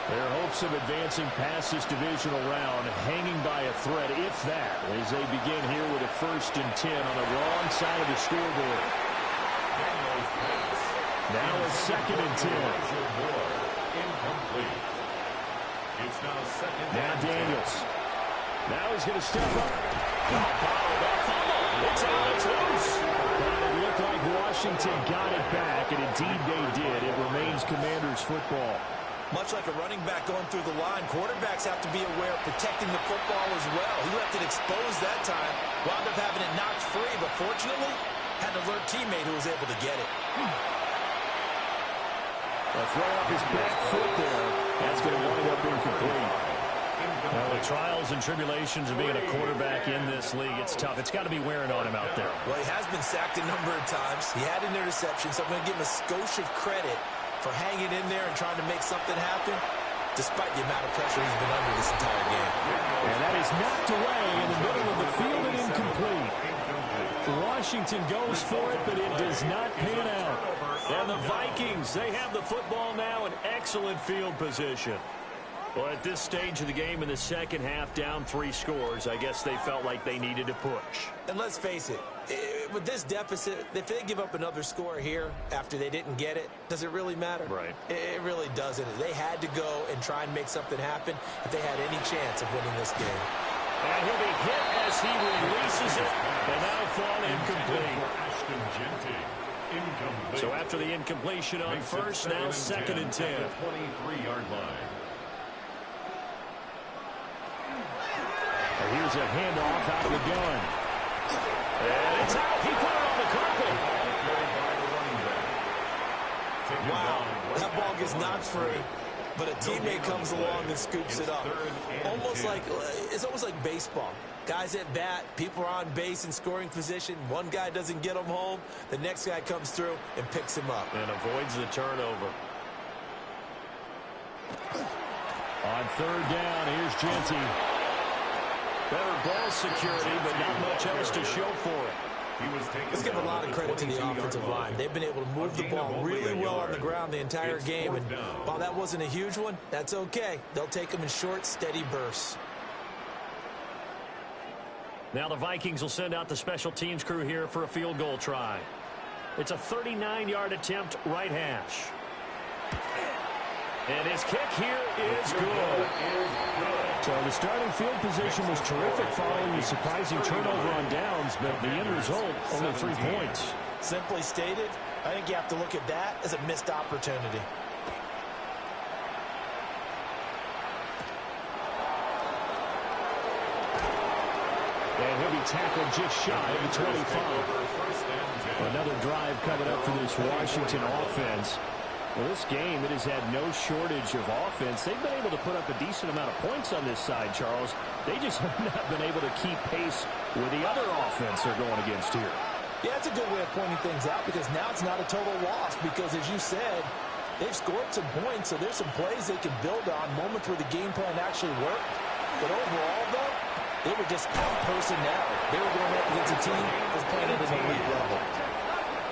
Their hopes of advancing past this divisional round hanging by a thread, if that, as they begin here with a 1st and 10 on the wrong side of the scoreboard. Now a 2nd and 10. Incomplete. It's now 2nd. Now Daniels. Now he's going to step up. It's out, it's loose. It looked like Washington got it back, and indeed they did. It remains Commanders football. Much like a running back going through the line, quarterbacks have to be aware of protecting the football as well. He left it exposed that time, wound up having it knocked free, but fortunately, had an alert teammate who was able to get it. A throw off his back foot there. That's going to wind up incomplete. Well, the trials and tribulations of being a quarterback in this league, it's tough. It's got to be wearing on him out there. Well, he has been sacked a number of times. He had an interception, so I'm going to give him a skosh of credit for hanging in there and trying to make something happen, despite the amount of pressure he's been under this entire game. And that is knocked away in the middle of the field and incomplete. Washington goes for it, but it does not pan out. And the Vikings, they have the football now in excellent field position. Well, at this stage of the game in the second half, down 3 scores, I guess they felt like they needed to push. And let's face it, with this deficit, if they give up another score here after they didn't get it, does it really matter? Right. It really doesn't. They had to go and try and make something happen if they had any chance of winning this game. And he'll be hit as he releases it, and that'll fall incomplete. So after the incompletion on first, now 2nd and 10. 23-yard line. Here's a handoff out of the gun. And it's out. He put it on the carpet. Wow. That ball gets knocked free, but a teammate comes along and scoops it up. It's almost like baseball. Guys at bat, people are on base in scoring position. One guy doesn't get him home. The next guy comes through and picks him up. And avoids the turnover. On 3rd down, here's Genty. Better ball security, but not much else to show for it. Let's give a lot of credit to the offensive line. They've been able to move the ball really well on the ground the entire game. And while that wasn't a huge one, that's okay. They'll take them in short, steady bursts. Now the Vikings will send out the special teams crew here for a field goal try. It's a 39-yard attempt, right hash. And his kick here is good. So the starting field position was terrific following the surprising turnover on downs, but the end result, only 3 points. Simply stated, I think you have to look at that as a missed opportunity. And he'll be tackled just shy of the 25. Another drive coming up for this Washington offense. Well, this game, it has had no shortage of offense. They've been able to put up a decent amount of points on this side, Charles. They just have not been able to keep pace with the other offense they're going against here. Yeah, that's a good way of pointing things out because now it's not a total loss because, as you said, they've scored some points, so there's some plays they can build on, moments where the game plan actually worked. But overall, though, they were just out personnel. They were going up against a team that's playing at an elite level.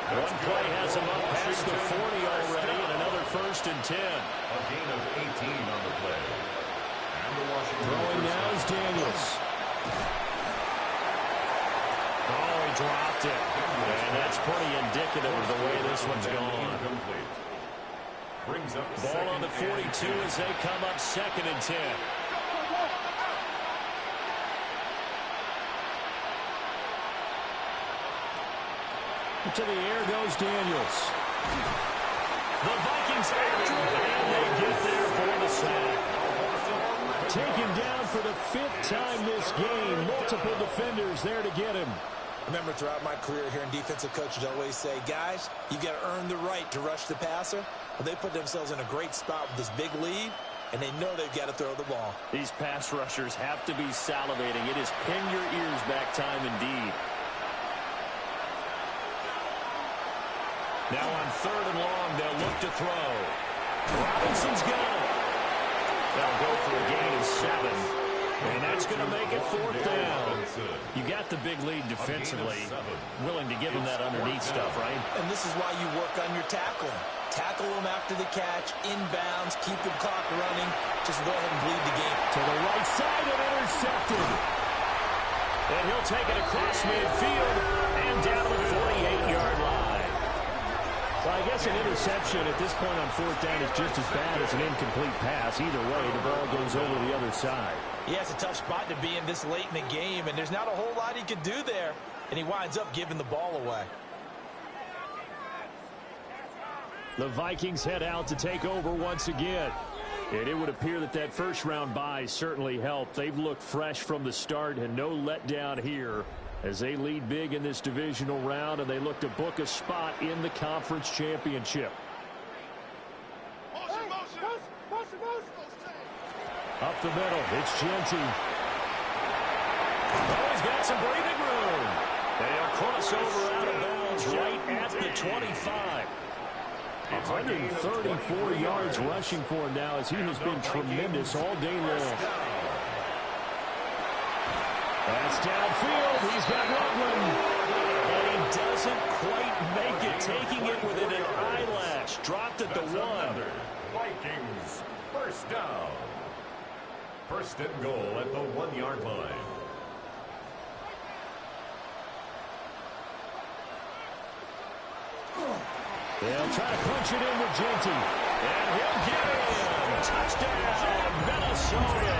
One play has them up past the 40 already, and another 1st and 10. A gain of 18 on the play. And the Washington throwing now is Daniels. Oh, he dropped it. And that's pretty indicative of the way this one's gone. Brings up ball on the 42 as they come up 2nd and 10. To the air goes Daniels. The Vikings after him, and they get there for the sack. Taken down for the 5th time this game. Multiple defenders there to get him. Remember, throughout my career here in defensive coaches always say, guys, you got to earn the right to rush the passer. Well, they put themselves in a great spot with this big lead, and they know they've got to throw the ball. These pass rushers have to be salivating. It is pin your ears back time indeed. Now on 3rd and long, they'll look to throw. Robinson's got it. They'll go for a gain of 7. And that's going to make it 4th down. You got the big lead defensively. Willing to give them that underneath stuff, right? And this is why you work on your tackling. Tackle them after the catch, inbounds, keep the clock running. Just go ahead and bleed the game. To the right side and intercepted. And he'll take it across midfield and down to the 48-yard line. Well, I guess an interception at this point on 4th down is just as bad as an incomplete pass. Either way, the ball goes over the other side. Yeah, it's a tough spot to be in this late in the game, and there's not a whole lot he could do there, and he winds up giving the ball away. The Vikings head out to take over once again. And it would appear that that first-round bye certainly helped. They've looked fresh from the start and no letdown here as they lead big in this divisional round, and they look to book a spot in the conference championship. Up the middle, it's Genty. Oh, he's got some breathing room. They'll cross over out of bounds right at the 25. 134 yards rushing for him now as he has been tremendous all day long. That's downfield. He's got Loveland. And he doesn't quite make it, taking it within an eyelash. Dropped at the 1. Vikings, 1st down. 1st and goal at the 1-yard line. They'll try to punch it in with Genty. And he'll get in. Touchdown, Minnesota.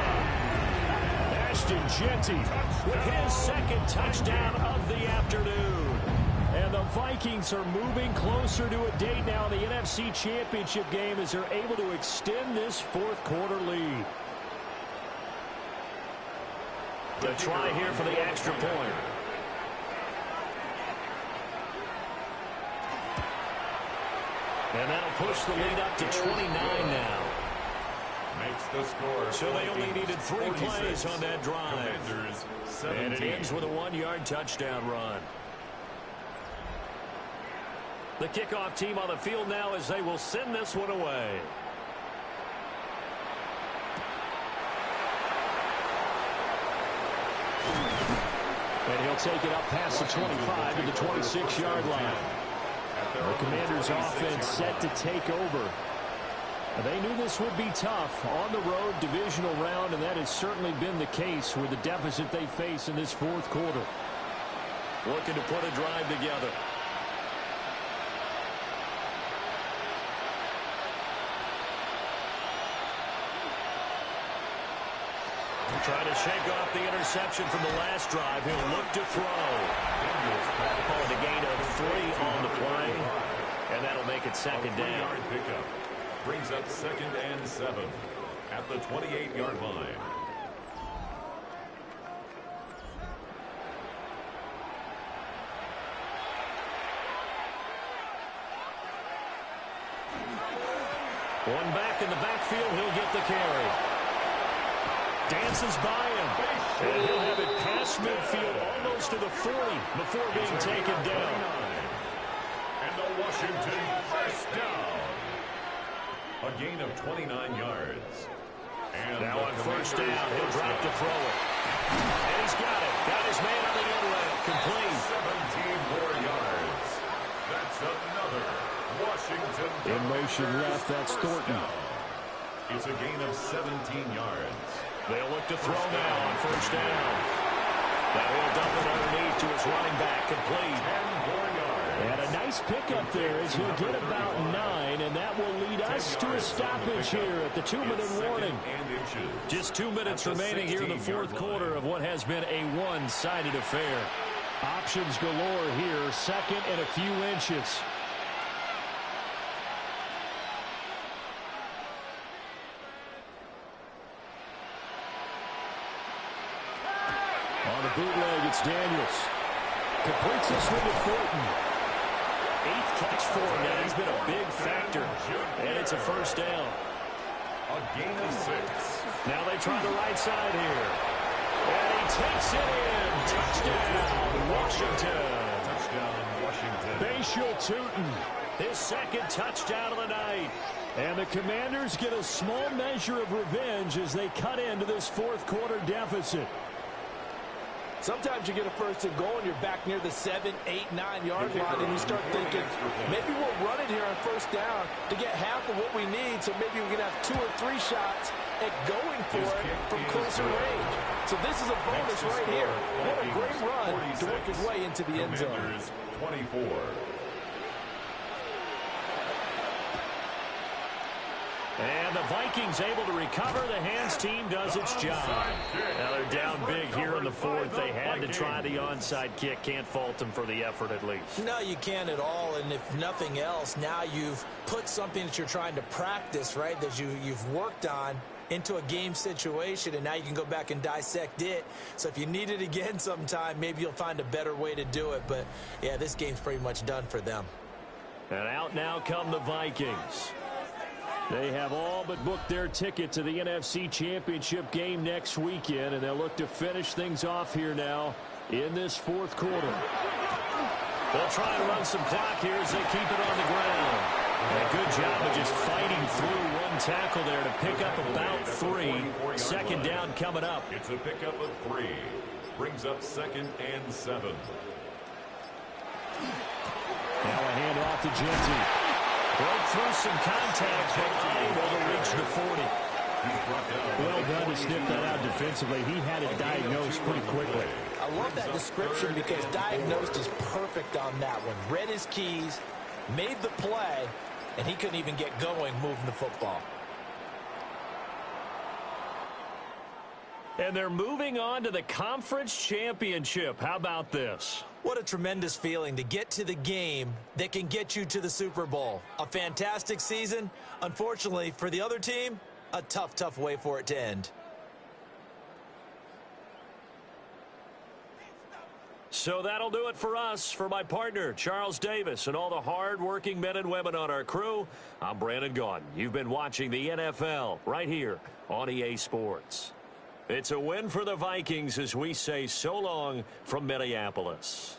Ashton Genty with his 2nd touchdown of the afternoon. And the Vikings are moving closer to a date now in the NFC Championship game as they're able to extend this 4th quarter lead. The try here for the extra point. And that'll push the lead up to 29 now. Makes the score. So they only needed 3 plays on that drive. Commanders, 17. And it ends with a 1-yard touchdown run. The kickoff team on the field now as they will send this one away. And he'll take it up past the 25 to the 26-yard line. The Commanders' offense set to take over. They knew this would be tough on the road divisional round, and that has certainly been the case with the deficit they face in this 4th quarter. Looking to put a drive together. Trying to shake off the interception from the last drive. He'll look to throw. Calling a gain of 3 on the play. And that'll make it 2nd down. Pickup brings up 2nd and 7 at the 28-yard line. One back in the backfield. He'll get the carry. Dances by him. And he'll have it past midfield almost to the 40 before being taken down. And the Washington first down. A gain of 29 yards. And now on first down, he'll drop to throw it. And he's got it. Got his man on the end route. Complete. 17 more yards. That's another Washington. In motion left, that's Thornton. It's a gain of 17 yards. They'll look to throw now on first down. Now he'll dump it underneath to his running back. Complete. 10 more yards. And a nice pickup there as he'll get about 9, and that will lead us to a stoppage here at the 2-minute warning. Just 2 minutes remaining here in the fourth quarter of what has been a one-sided affair. Options galore here, second and a few inches. On the bootleg, it's Daniels. Completes this one to Thornton. 8th catch for him. Now he's been a big factor. And it's a first down. A gain of 6. Now they try the right side here. And he takes it in. Touchdown, Washington. Touchdown, Washington. Bashal Tootin, his second touchdown of the night. And the Commanders get a small measure of revenge as they cut into this fourth quarter deficit. Sometimes you get a first and goal and you're back near the 7, 8, 9 yard line and you start thinking, maybe we'll run it here on first down to get half of what we need, so maybe we can have 2 or 3 shots at going for it from closer range. So this is a bonus right here. What a great run to work his way into the end zone. 24. And the Vikings able to recover. The hands team does its job. Now they're down big here in the fourth. They had to try the onside kick. Can't fault them for the effort at least. No, you can't at all. And if nothing else, now you've put something that you're trying to practice, right, that you've worked on into a game situation, and now you can go back and dissect it. So if you need it again sometime, maybe you'll find a better way to do it. But, yeah, this game's pretty much done for them. And out now come the Vikings. They have all but booked their ticket to the NFC Championship game next weekend, and they'll look to finish things off here now in this fourth quarter. They'll try and run some clock here as they keep it on the ground. And a good job of just fighting through one tackle there to pick up about 3. Second down coming up. It's a pickup of 3. Brings up 2nd and 7. Now a hand off to Genty. Broke through some contact, but unable to reach the 40. Well done to sniff that out defensively. He had it diagnosed pretty quickly. I love that description because diagnosed is perfect on that one. Read his keys, made the play, and he couldn't even get going moving the football. And they're moving on to the conference championship. How about this? What a tremendous feeling to get to the game that can get you to the Super Bowl. A fantastic season. Unfortunately, for the other team, a tough, tough way for it to end. So that'll do it for us. For my partner, Charles Davis, and all the hard-working men and women on our crew, I'm Brandon Gaudin. You've been watching the NFL right here on EA Sports. It's a win for the Vikings as we say so long from Minneapolis.